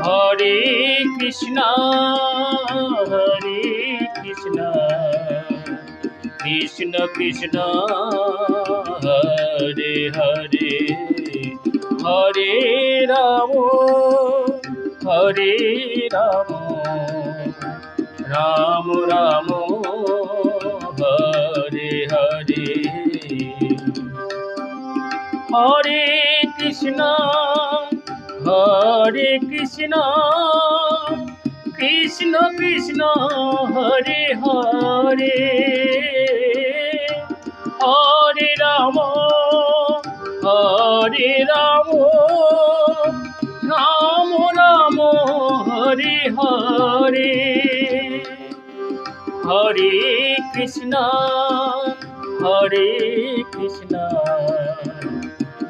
Hare Krishna Hare Krishna Krishna Krishna Hare Hare Hare Ram Hare Ram Ram Ram Hare Hare Hare Krishna Hare Krishna Krishna Krishna Hare Hare Hare Ram Hare Ram Ram Ram Hare Hare Hare Krishna Hare Krishna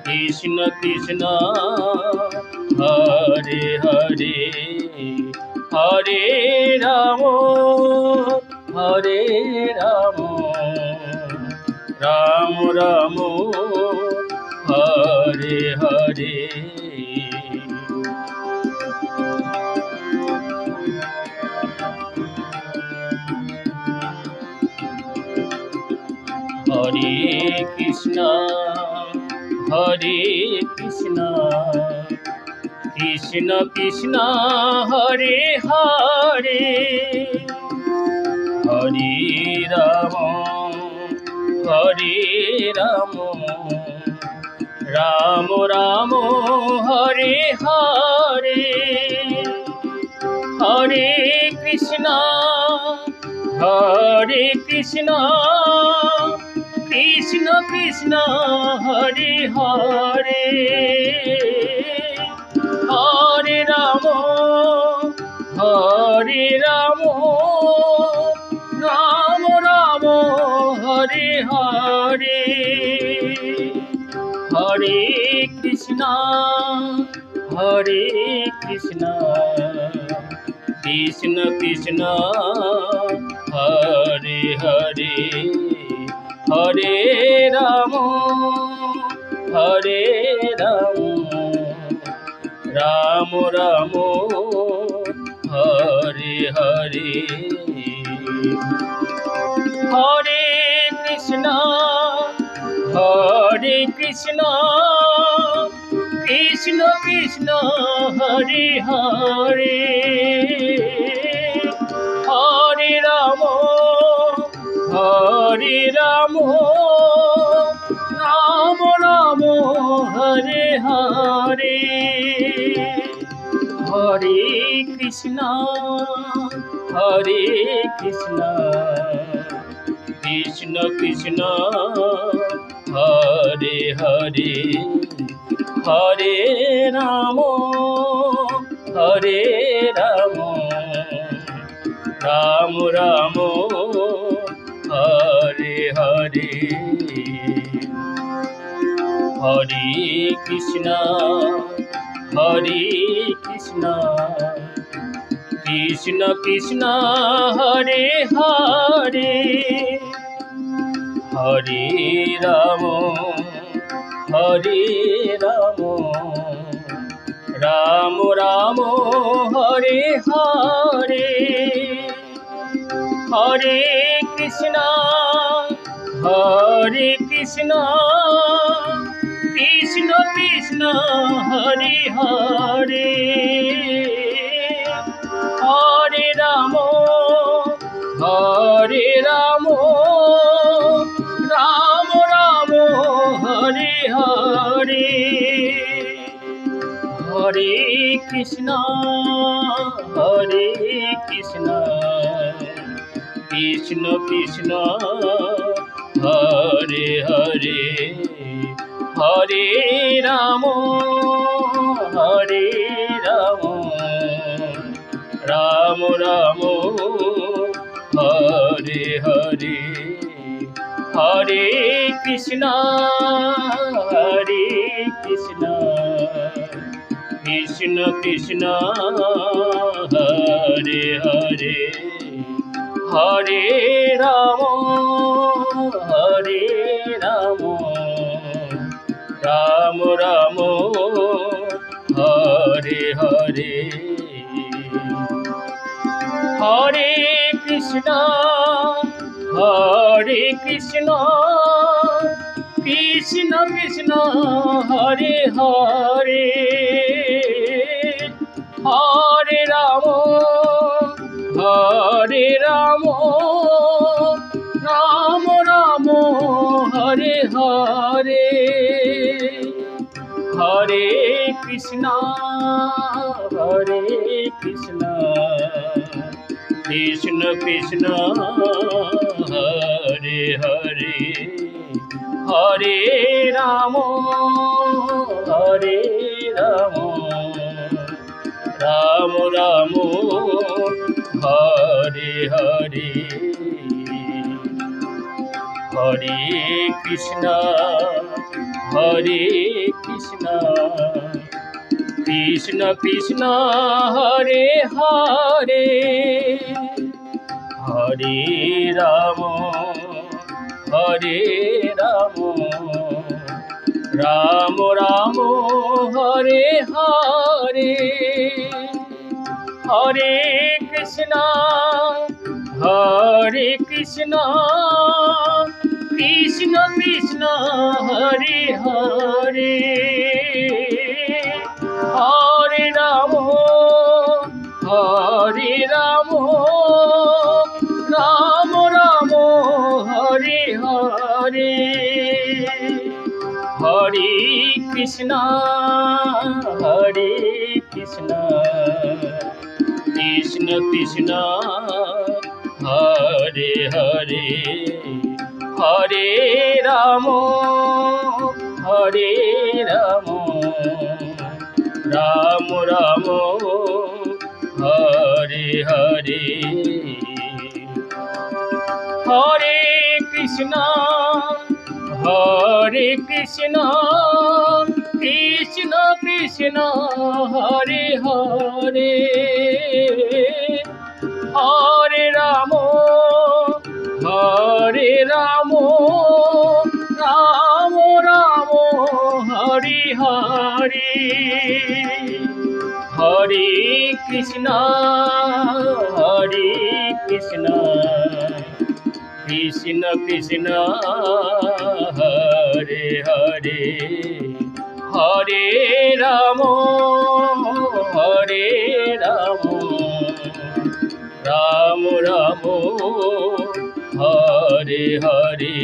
Krishna Krishna Hare Hare Hare Ram Hare Ram Ram Ram Hare Hare Hare Krishna Hare Krishna Krishna Krishna Hare Hare Hare Ram Hare Ram Ram Ram Hare Hare Hare Krishna Hare Krishna Krishna Krishna Hare Hare Hare Ram Hare Ram Ram Ram Hare Hare Hare Krishna Hare Krishna Krishna Krishna Hare Hare Hare Ram Hare Ram Ram Ram Hare Hare Hare Krishna Hare Krishna Krishna Krishna Hare Hare Hare Ram Hare Ram Ram Ram Hare Hare Hare Krishna Hare Krishna Krishna Krishna Hare Hare Hare Ram Hare Ram Ram Ram Hare Hare Hare Krishna Hare Krishna Krishna Krishna Hare Hare Hare Ram Hare Ram Ram Ram Hare Hare Hare Krishna Hare Krishna Krishna Krishna Hare Hare Hare Ram Hare Ram Ram Ram Hare Hare Hare Krishna Hare Krishna Krishna Krishna Hare Hare Hare Ram Hare Ram Ram Ram Hare Hare Hare Krishna Hare Krishna Krishna Krishna Hare Hare Hare Ram Hare Ram Ram Ram Hare Hare. Krishna Hare Krishna Krishna Krishna Hare Hare Hare Ram Ram Ram Hare Hare Hare Krishna Krishna Krishna Hare Hare Hare Ram Ram Ram Hare Hare Hare Krishna Krishna Krishna Hare Hare Hare Ram Ram Ram Hare Hare Hare Krishna Krishna Krishna Hare Hare Hare Ram Ram Ram Hare Hare Hare Krishna Krishna Krishna Hare Hare Hare Ram Ram Ram Hare Hare Hare Krishna Krishna Krishna Hare Hare Hare Ram Ram Ram Hare Hare Hare Krishna Krishna Krishna Hare Hare Hare Ram Ram Ram Hare Hare